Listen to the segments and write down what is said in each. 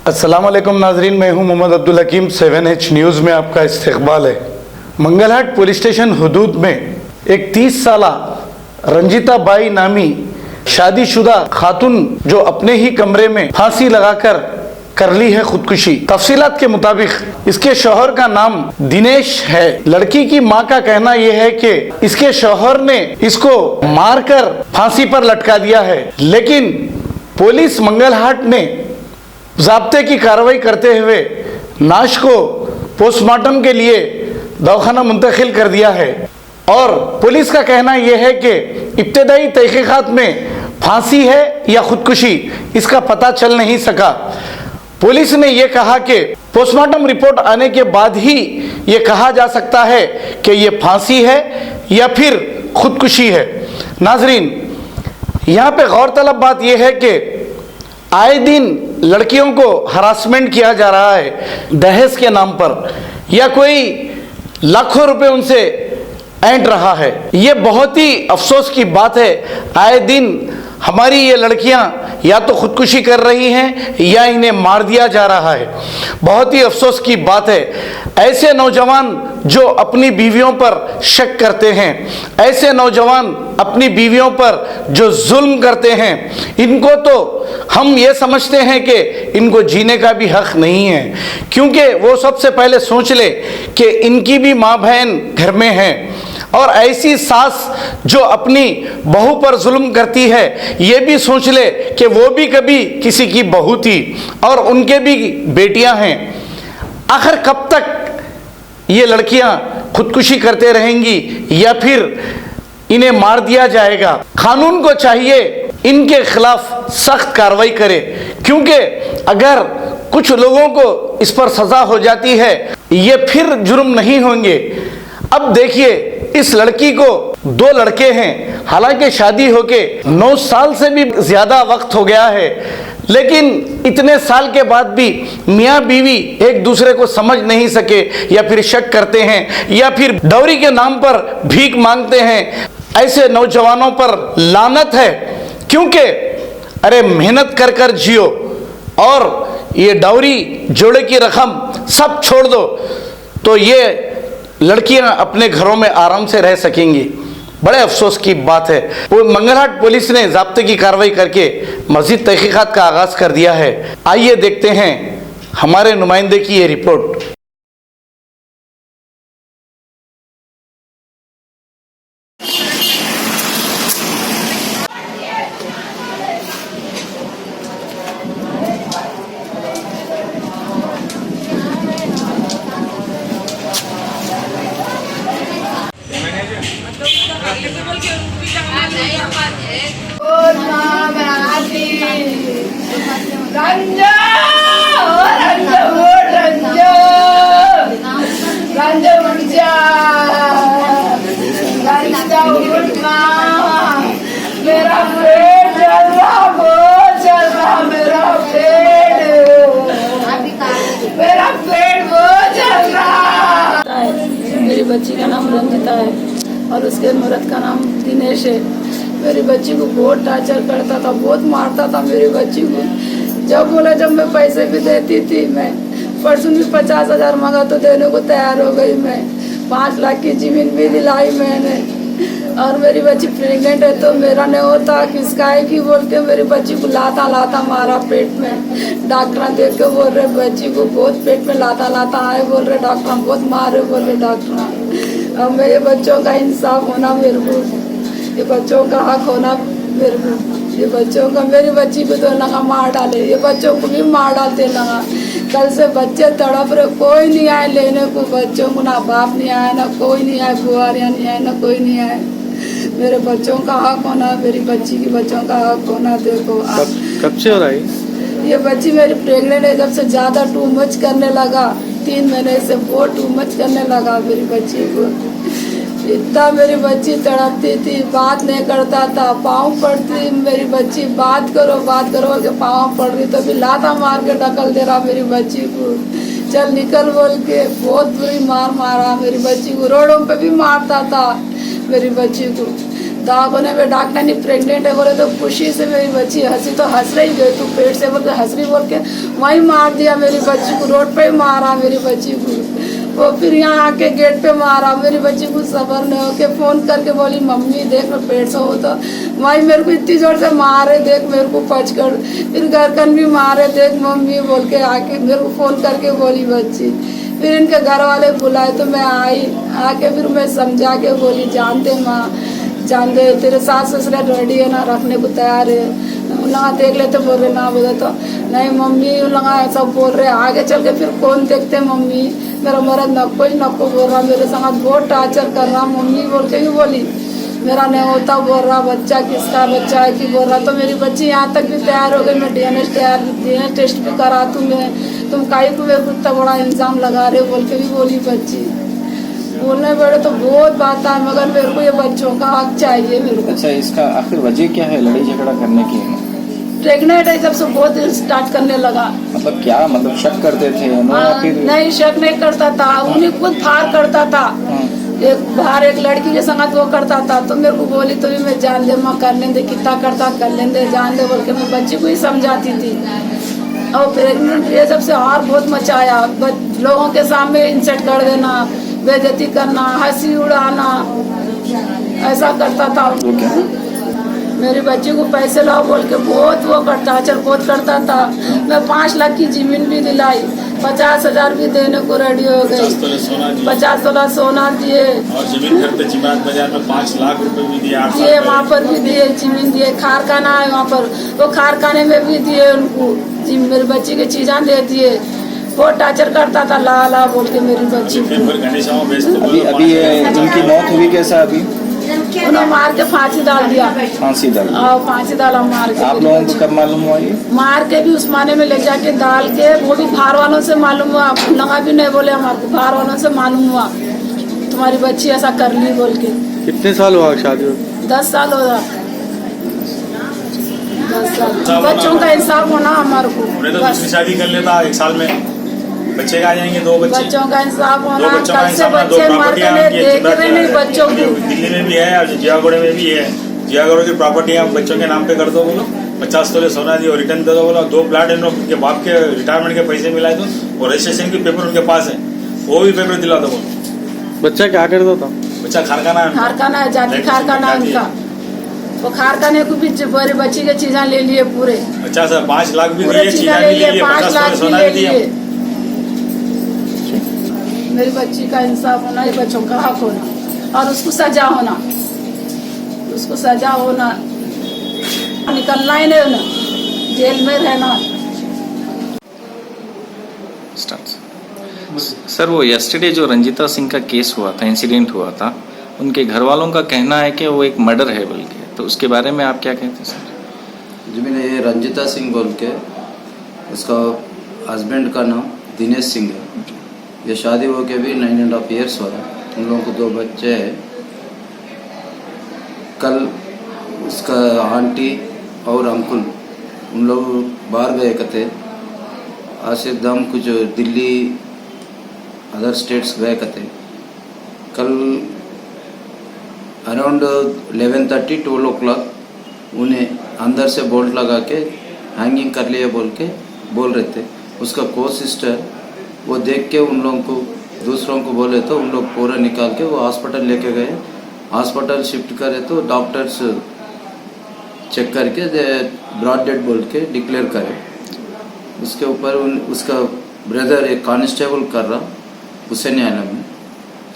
अस्सलामुअलैकुम नाजरीन, मैं हूं मोहम्मद अब्दुल हकीम। 7H न्यूज़ में आपका इस्तकबाल है। मंगलहाट पुलिस स्टेशन हदूद में एक 30 साला रंजीता बाई नामी शादीशुदा खातून जो अपने ही कमरे में फांसी लगाकर कर ली है खुदकुशी। तफसीलात के मुताबिक इसके शौहर का नाम दिनेश है। लड़की की मां का कहना यह है कि इसके शौहर ने इसको मारकर फांसी पर लटका दिया है, लेकिन पुलिस मंगलहाट ने ज़ाब्ते की कार्रवाई करते हुए नाश को पोस्टमार्टम के लिए दवाखाना मुंतकिल कर दिया है। और पुलिस का कहना यह है कि इब्तदाई तहकीकात में फांसी है या खुदकुशी, इसका पता चल नहीं सका। पुलिस ने यह कहा कि पोस्टमार्टम रिपोर्ट आने के बाद ही ये कहा जा सकता है कि ये फांसी है या फिर खुदकुशी है। नाजरीन, यहाँ पे गौरतलब बात यह है कि आए दिन लड़कियों को हरासमेंट किया जा रहा है दहेज के नाम पर, या कोई लाखों रुपए उनसे ऐंठ रहा है। ये बहुत ही अफसोस की बात है। आए दिन हमारी ये लड़कियां या तो खुदकुशी कर रही हैं या इन्हें मार दिया जा रहा है। बहुत ही अफसोस की बात है। ऐसे नौजवान जो अपनी बीवियों पर शक करते हैं, ऐसे नौजवान अपनी बीवियों पर जो जुल्म करते हैं, इनको तो हम ये समझते हैं कि इनको जीने का भी हक नहीं है, क्योंकि वो सबसे पहले सोच ले कि इनकी भी माँ बहन घर में है। और ऐसी सास जो अपनी बहू पर जुल्म करती है, ये भी सोच ले कि वो भी कभी किसी की बहू थी और उनके भी बेटियां हैं। आखिर कब तक ये लड़कियां खुदकुशी करते रहेंगी या फिर इन्हें मार दिया जाएगा? कानून को चाहिए इनके खिलाफ सख्त कार्रवाई करे, क्योंकि अगर कुछ लोगों को इस पर सजा हो जाती है, ये फिर जुर्म नहीं होंगे। अब देखिए, इस लड़की को 2 लड़के हैं, हालांकि शादी होके 9 साल से भी ज्यादा वक्त हो गया है, लेकिन इतने साल के बाद भी मियाँ बीवी एक दूसरे को समझ नहीं सके, या फिर शक करते हैं, या फिर डौरी के नाम पर भीख मांगते हैं। ऐसे नौजवानों पर लानत है, क्योंकि अरे मेहनत कर कर जियो और ये डौरी जोड़े की रकम सब छोड़ दो, तो ये लड़कियां अपने घरों में आराम से रह सकेंगी। बड़े अफसोस की बात है। वो मंगलहाट पुलिस ने ज़ाब्ते की कार्रवाई करके मज़ीद तहकीकात का आगाज कर दिया है। आइए देखते हैं हमारे नुमाइंदे की ये रिपोर्ट। मेरा पेट चल रहा, बहुत चल रहा, मेरा पेट बहुत चल रहा। मेरी बच्ची का नाम रंजिता है और उसके मर्द का नाम दिनेश है। मेरी बच्ची को बहुत टार्चर करता था, बहुत मारता था मेरी बच्ची को। जब मैं पैसे भी देती थी, मैं परसों भी 50,000 मांगा तो देने को तैयार हो गई। मैं 5 लाख की जमीन भी दिलाई मैंने। और मेरी बच्ची प्रेग्नेंट है तो मेरा नहीं होता, किसका है कि बोल के मेरी बच्ची को लाता लाता मारा पेट में। डॉक्टर देख के बोल रहे बच्ची को बहुत पेट में लाता लाता आए, बोल रहे डॉक्टर बहुत मारे, बोल रहे डॉक्टर। अब मेरे बच्चों का इंसाफ होना मेरे को, ये बच्चों का हक होना मेरे को। ये बच्चों का, मेरी बच्ची को तो लगा मार डाले, ये बच्चों को भी मार डालते लगा। कल से बच्चे तड़प रहे, कोई नहीं आए लेने को बच्चों को, ना बाप नहीं आया, ना कोई नहीं आया, बुआरियाँ नहीं आए, ना कोई नहीं आए। मेरे बच्चों का हक होना, मेरी बच्ची की बच्चों का हक होना। देखो कब से हो रहा है ये बच्ची मेरी प्रेग्नेंट है, जब से ज़्यादा टू मच करने लगा, 3 महीने से बहुत टू मच करने लगा मेरी बच्ची को। इतना मेरी बच्ची तड़पती थी, बात नहीं करता था, पाँव पड़ती मेरी बच्ची, बात करो के पाँव पड़ रही तो भी लाता मार के ढकल दे रहा मेरी बच्ची को। चल निकल बोल के बहुत बुरी मार मारा मेरी बच्ची को। रोडों पे भी मारता था मेरी बच्ची को। दवाखाने में डॉक्टर ने प्रेग्नेंट है बोले तो खुशी से मेरी बच्ची हंसी तो हंस रही गई, तू पेट से बोल के हंस रही बोल के वहीं मार दिया मेरी बच्ची को, रोड पे ही मारा मेरी बच्ची को। वो फिर यहाँ आके गेट पे मारा मेरी बच्ची को, सबर नहीं हो के फ़ोन करके बोली मम्मी देख मैं पेट से हो, तो वहीं मेरे को इतनी जोर से मारे देख मेरे को पच कर, फिर घरकन भी मारे देख मम्मी बोल के आके मेरे को फ़ोन करके बोली बच्ची। फिर इनके घर वाले बुलाए तो मैं आई, आके फिर मैं समझा के बोली जानते माँ जान दे, तेरे सास ससुर रेडी है ना, रखने को तैयार है। उन लोग देख लेते बोल रहे ना, बोले तो नहीं मम्मी उन लोग सब बोल रहे आगे चल के फिर कौन देखते मम्मी, मेरा मर्द नको बोल रहा, मेरे संग बहुत टार्चर कर रहा मम्मी बोल के भी बोली, मेरा नहीं होता बोल रहा, बच्चा किसका बच्चा है कि बोल रहा। तो मेरी बच्ची यहाँ तक भी तैयार हो गई, मैं DNA टेस्ट भी करा तुम काई को मेरे को इतना बड़ा इल्ज़ाम लगा रहे हो बोल के भी बोली बच्ची। बोलने पड़े तो बहुत बात है, मगर मेरे को ये बच्चों का हक चाहिए मेरे को। अच्छा, इसका आखिर वजह क्या है लड़ाई झगड़ा करने की? प्रेग्नेंट है जब से बहुत स्टार्ट करने लगा। मतलब क्या, मतलब शक करते थे फिर? नहीं शक नहीं करता था, उन्हें खुद फार करता था। एक बाहर एक लड़की के संगत वो करता था, तो मेरे को बोली तो भी मैं जान दे माँ कर लेंदे, कितना करता कर लेंदे जान दे बोल के मैं बच्ची को ही समझाती थी। और प्रेग्नेंट ये जब से और बहुत मचाया, लोगों के सामने इंसल्ट कर देना, बेइज्जती करना, हंसी उड़ाना, ऐसा करता था। मेरी बच्ची को पैसे लाओ बोल के बहुत वो करता, चल बहुत करता था। मैं 5 लाख की जमीन भी दिलाई, 50,000 भी देने को रेडी हो गई, 50 तोला सोना दिए और जमीन खरीदते चिमात बाजार में 5 लाख रुपए भी दिए, वहाँ पर भी दिए, जमीन दिए, कारखाना है वहाँ पर, वो कारखाने में भी दिए उनको, मेरी बच्ची की चीज़ें दे दिए। बहुत टार्चर करता था ला बोल के मेरी बच्ची को। अभी उनकी मौत हुई कैसा? अभी उन्होंने मार के फांसी डाल दिया। फांसी डाल? फांसी डाला मार के। आप लोगों को कब मालूम हुआ ये? मार के भी उस्माने में ले जाके डाल के, वो भी बाहर वालों से मालूम हुआ, लगा भी नहीं बोले हमारे को, बाहर वालों से मालूम हुआ तुम्हारी बच्ची ऐसा कर ली बोल के। कितने साल हुआ शादी? 10 साल हो रहा। 10 साल बच्चों का इंसाफ होना हमारे को। दूसरी शादी कर लेता 1 साल में, बच्चे आ जाएंगे 2 बच्चे। बच्चों का इंसाफ होना, कल से बच्चे मर गए देख रहे नहीं बच्चों को। दिल्ली में भी है और जियागढ़ में भी है। जियागढ़ की प्रॉपर्टी आप बच्चों के नाम पे कर दो बोलो, 50 तोले सोना दियो, रिटर्न दे दो बोलो, 2 प्लाट उनके बाप के रिटायरमेंट के पैसे मिलाए दो, और रजिस्ट्रेशन के पेपर उनके पास है, वो भी पेपर दिला दो बोलो। बच्चा क्या करता था? बच्चा कारखाना है, जाति कारखाना है उनका। वो कारखाने को भी बड़े बच्ची के चीजें ले लिए पूरे। अच्छा सर, 5 लाख भी पूरे दिए, चीजें चीजें ले भी ले लिए, लिए, 5 50 लाख तोले भी सोना ले भी दिया। लिए। मेरी बच्ची का इंसाफ होना, ये बच्चों का हक होना, और उसको सजा होना, उसको सजा होना, निकलना ही नहीं होना, जेल में रहना। सर, वो यस्टरडे जो रंजिता सिंह का केस हुआ था, इंसिडेंट हुआ था, उनके घर वालों का कहना है कि वो एक मर्डर है बोल के, तो उसके बारे में आप क्या कहते हैं सर? जी, मैंने ये रंजिता सिंह बोल के, उसका हस्बैंड का नाम दिनेश सिंह है। ये शादी हो के भी 9.5 ईयर्स हो रहा है। उन लोगों को 2 बच्चे हैं। कल उसका आंटी और अंकुल उन लोग बाहर गए कहते, आज से दम कुछ दिल्ली अदर स्टेट्स गए कहते। कल अराउंड 11:30-12 o'clock उन्हें अंदर से बोल्ट लगा के हैंगिंग कर लिए बोल के बोल रहे थे। उसका को सिस्टर वो देख के उन लोगों को, दूसरों को बोले तो उन लोग पूरा निकाल के वो हॉस्पिटल लेके गए। हॉस्पिटल शिफ्ट करे तो डॉक्टर्स चेक करके ब्रॉड डेड बोल के डिक्लेयर करे। उसके ऊपर उसका ब्रदर एक कांस्टेबल कर रहा हुसैन आलम में,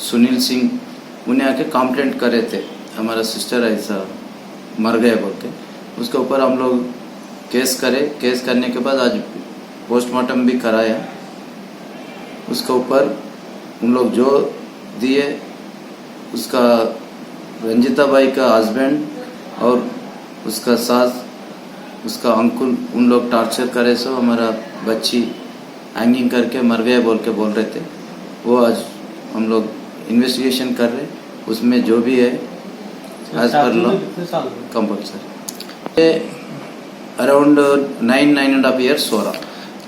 सुनील सिंह, उन्हें आके कंप्लेंट करे थे हमारा सिस्टर ऐसा मर गए बोल के। उसके ऊपर हम लोग केस करे। केस करने के बाद आज पोस्टमार्टम भी कराया। उसके ऊपर उन लोग जो दिए, उसका रंजिता बाई का हस्बैंड और उसका सास, उसका अंकुल, उन लोग टॉर्चर करे सो हमारा बच्ची हैंगिंग करके मर गए बोल के बोल रहे थे। वो आज हम लोग इन्वेस्टिगेशन कर रहे, उसमें जो भी है as per law compulsory. Around 9.5 years हो रहा।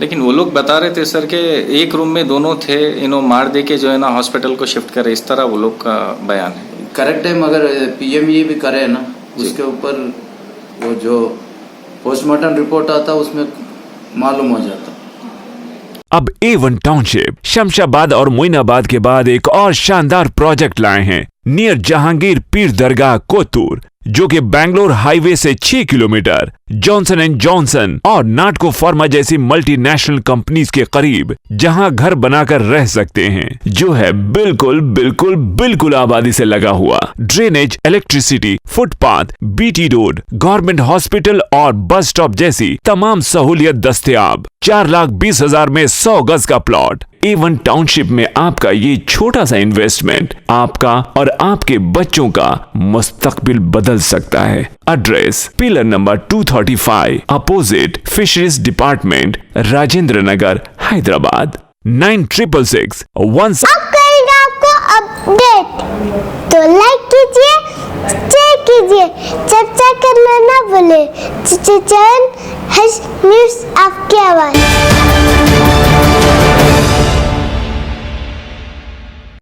लेकिन वो लोग बता रहे थे सर कि एक रूम में दोनों थे, इन्हों मार दे के जो है ना हॉस्पिटल को शिफ्ट करे, इस तरह वो लोग का बयान है। करेक्ट है, मगर पीएमई भी करे ना। उसके ऊपर वो जो पोस्टमार्टम रिपोर्ट आता उसमें मालूम हो जाता। अब A1 टाउनशिप शमशाबाद और मोइनाबाद के बाद एक और शानदार प्रोजेक्ट लाए हैं नियर जहांगीर पीर दरगाह कोतूर, जो कि बैंगलोर हाईवे से 6 किलोमीटर जॉनसन एंड जॉनसन और नाटको फार्मा जैसी मल्टीनेशनल कंपनीज के करीब, जहां घर बनाकर रह सकते हैं, जो है बिल्कुल बिल्कुल बिल्कुल आबादी से लगा हुआ। Drainage, electricity, footpath, BT road, government hospital और बस स्टॉप जैसी तमाम सहूलियत दस्तयाब। 4,20,000 में 100 गज का प्लॉट। A1 टाउनशिप में आपका ये छोटा सा इन्वेस्टमेंट आपका और आपके बच्चों का मुस्तकबिल बदल सकता है। Address pillar number 235 opposite fisheries department, Rajendra Nagar, Hyderabad. 9666 अब करेंगे आपको अपडेट, तो लाइक कीजिए, शेयर कीजिए, चर्चा करना ना भूले। चैनल न्यूज़ आपकी आवाज़।